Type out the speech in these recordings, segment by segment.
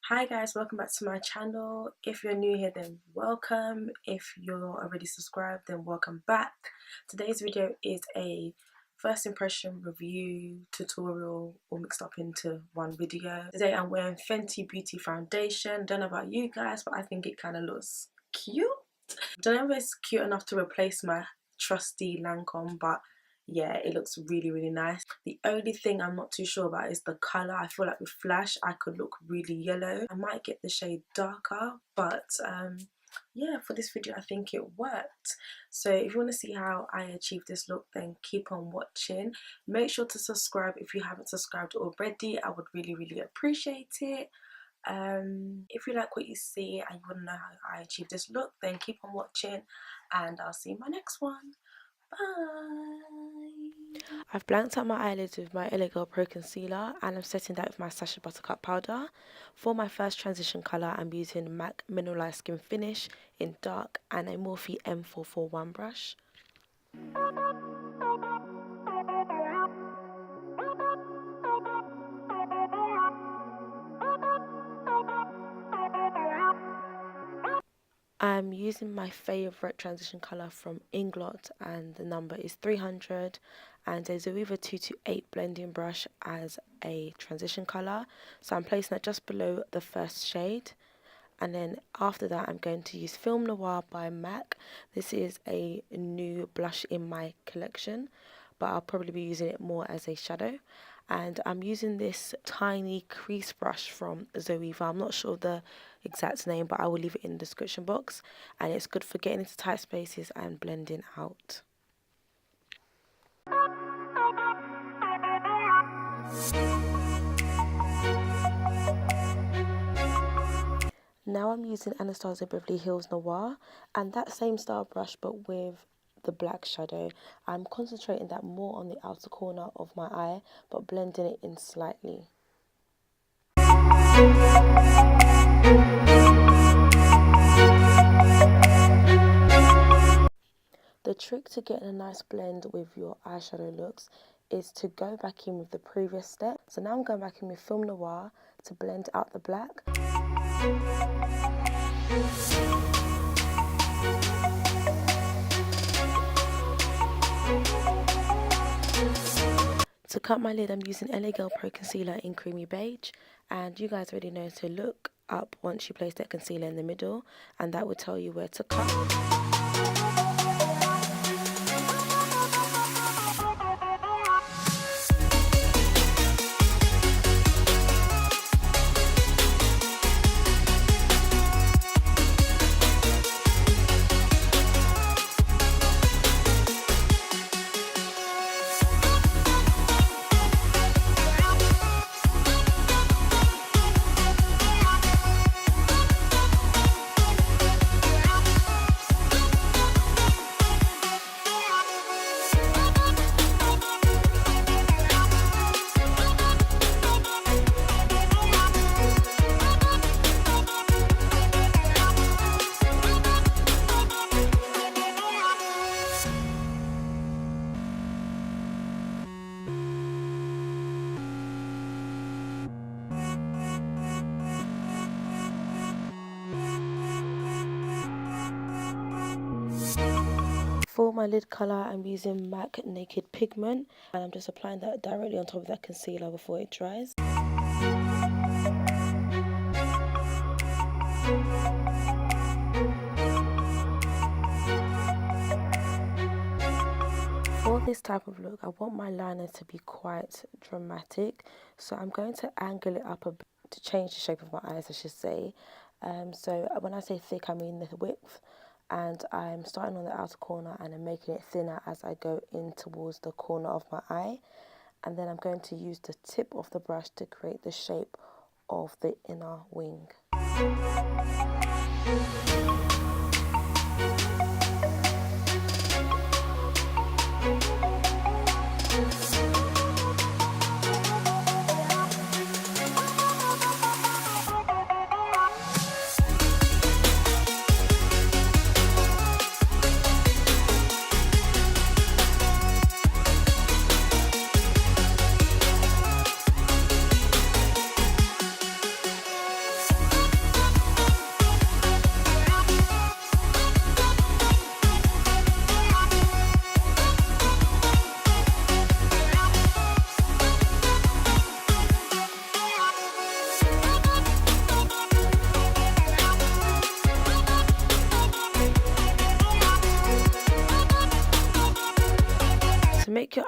Hi guys, welcome back to my channel. If you're new here, then welcome. If you're already subscribed, then welcome back. Today's video is a first impression review tutorial all mixed up into one video. Today I'm wearing Fenty Beauty Foundation. Don't know about you guys, but I think it kind of looks cute. Don't know if it's cute enough to replace my trusty Lancome, but yeah, it looks really nice. The only thing I'm not too sure about is the colour. I feel like with flash I could look really yellow. I might get the shade darker, but yeah, for this video I think it worked. So if you want to see how I achieved this look, then keep on watching. Make sure to subscribe if you haven't subscribed already. I would really appreciate it. If you like what you see and you want to know how I achieved this look, then keep on watching and I'll see you in my next one. Bye. I've blanked out my eyelids with my Adija.K Pro Concealer and I'm setting that with my Sacha Buttercup Powder. For my first transition colour, I'm using MAC Mineralise Skin Finish in dark and a Morphe M441 brush. I'm using my favourite transition colour from Inglot and the number is 300 and a Suede 228 blending brush as a transition colour. So I'm placing that just below the first shade, and then after that I'm going to use Film Noir by MAC. This is a new blush in my collection, but I'll probably be using it more as a shadow. And I'm using this tiny crease brush from Zoeva. I'm not sure the exact name, but I will leave it in the description box. And it's good for getting into tight spaces and blending out. Now I'm using Anastasia Beverly Hills Noir and that same style brush but with the black shadow. I'm concentrating that more on the outer corner of my eye but blending it in slightly. The trick to getting a nice blend with your eyeshadow looks is to go back in with the previous step. So now I'm going back in with Film Noir to blend out the black. To cut my lid, I'm using Adija.K Pro Concealer in Creamy Beige, and you guys already know to look up once you place that concealer in the middle, and that will tell you where to cut. For my lid colour, I'm using MAC Naked Pigment and I'm just applying that directly on top of that concealer before it dries. For this type of look, I want my liner to be quite dramatic, so I'm going to angle it up a bit to change the shape of my eyes, I should say. So when I say thick, I mean the width. And I'm starting on the outer corner and I'm making it thinner as I go in towards the corner of my eye. And then I'm going to use the tip of the brush to create the shape of the inner wing.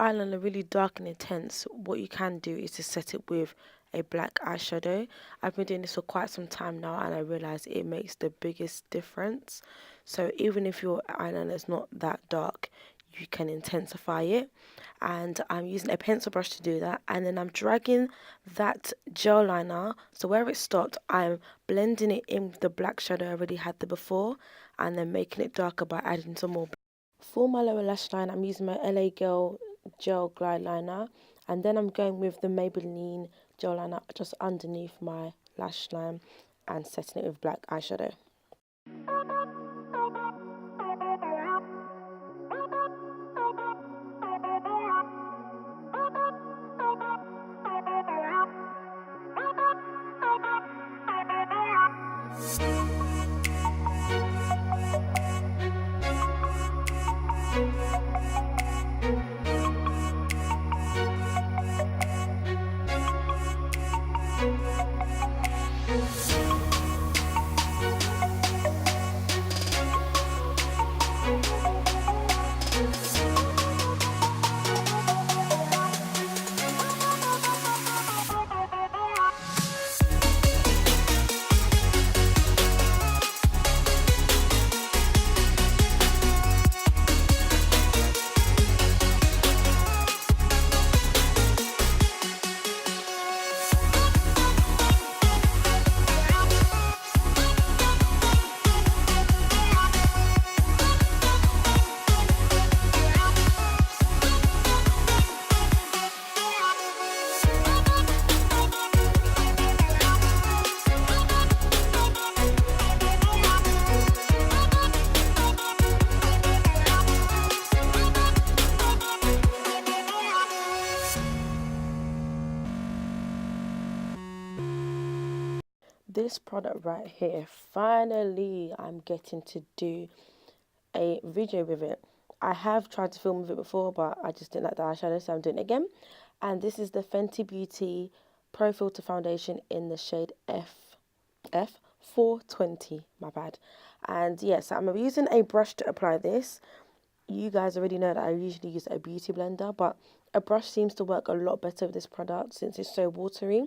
eyeliner really dark and intense, what you can do is to set it with a black eyeshadow. I've been doing this for quite some time now, and I realize it makes the biggest difference. So even if your eyeliner is not that dark, you can intensify it. And I'm using a pencil brush to do that, and then I'm dragging that gel liner, so where it stopped, I'm blending it in with the black shadow I already had there before, and then making it darker by adding some more. For my lower lash line, I'm using my LA Girl gel glide liner, and then I'm going with the Maybelline gel liner just underneath my lash line and setting it with black eyeshadow. This product right here, finally I'm getting to do a video with it. I have tried to film with it before, but I just didn't like the eyeshadow, so I'm doing it again. And this is the Fenty Beauty Pro Filter Foundation in the shade F420, my bad. And yes, I'm using a brush to apply this. You guys already know that I usually use a beauty blender, but a brush seems to work a lot better with this product since it's so watery.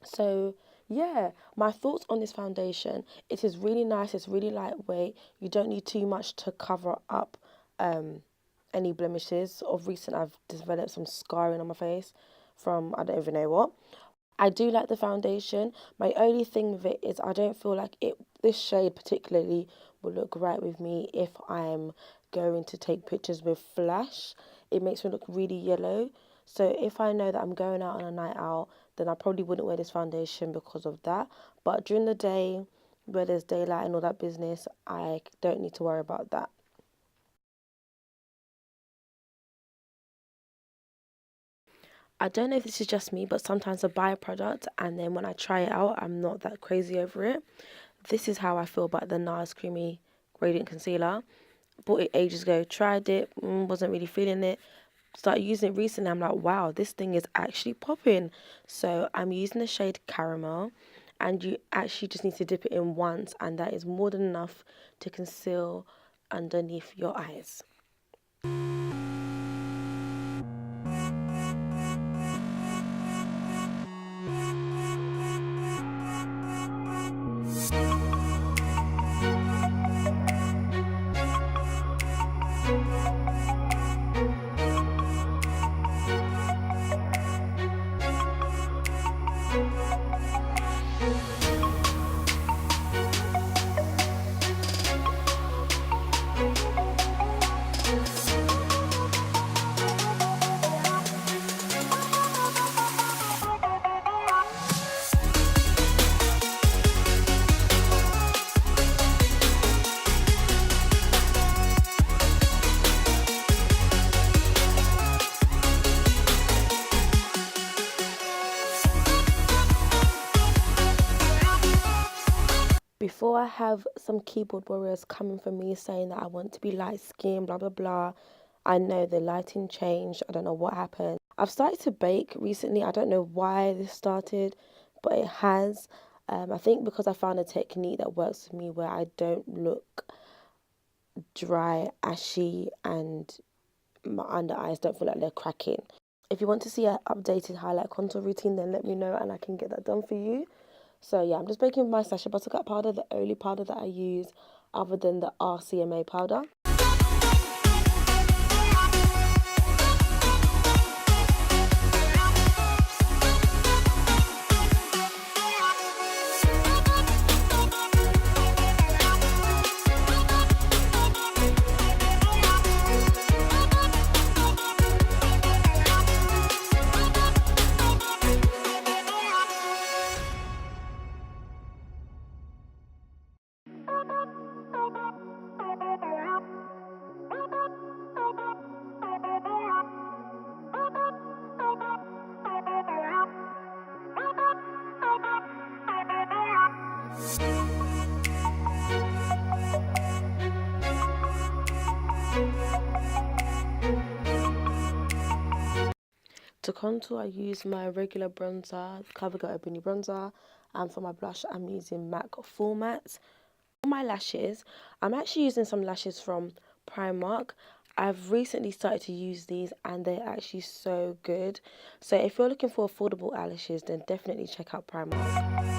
So yeah, my thoughts on this foundation, it is really nice, it's really lightweight, you don't need too much to cover up any blemishes. Of recent, I've developed some scarring on my face from I don't even know what. I do like the foundation. My only thing with it is I don't feel like this shade particularly will look right with me if I'm going to take pictures with flash. It makes me look really yellow. So if I know that I'm going out on a night out, then I probably wouldn't wear this foundation because of that. But during the day, where there's daylight and all that business, I don't need to worry about that. I don't know if this is just me, but sometimes I buy a product and then when I try it out, I'm not that crazy over it. This is how I feel about the NARS Creamy Gradient Concealer. Bought it ages ago, tried it, wasn't really feeling it. Started using it recently, I'm like, wow, this thing is actually popping. So I'm using the shade Caramel, and you actually just need to dip it in once, and that is more than enough to conceal underneath your eyes. Before I have some keyboard warriors coming for me saying that I want to be light skinned, blah, blah, blah, I know the lighting changed. I don't know what happened. I've started to bake recently. I don't know why this started, but it has. I think because I found a technique that works for me where I don't look dry, ashy, and my under eyes don't feel like they're cracking. If you want to see an updated highlight contour routine, then let me know and I can get that done for you. So yeah, I'm just baking with my Sacha Buttercup powder, the only powder that I use other than the RCMA powder. To contour, I use my regular bronzer, Covergirl Ebony bronzer, and for my blush, I'm using MAC Full Matte. For my lashes, I'm actually using some lashes from Primark. I've recently started to use these and they're actually so good. So if you're looking for affordable eyelashes, then definitely check out Primark.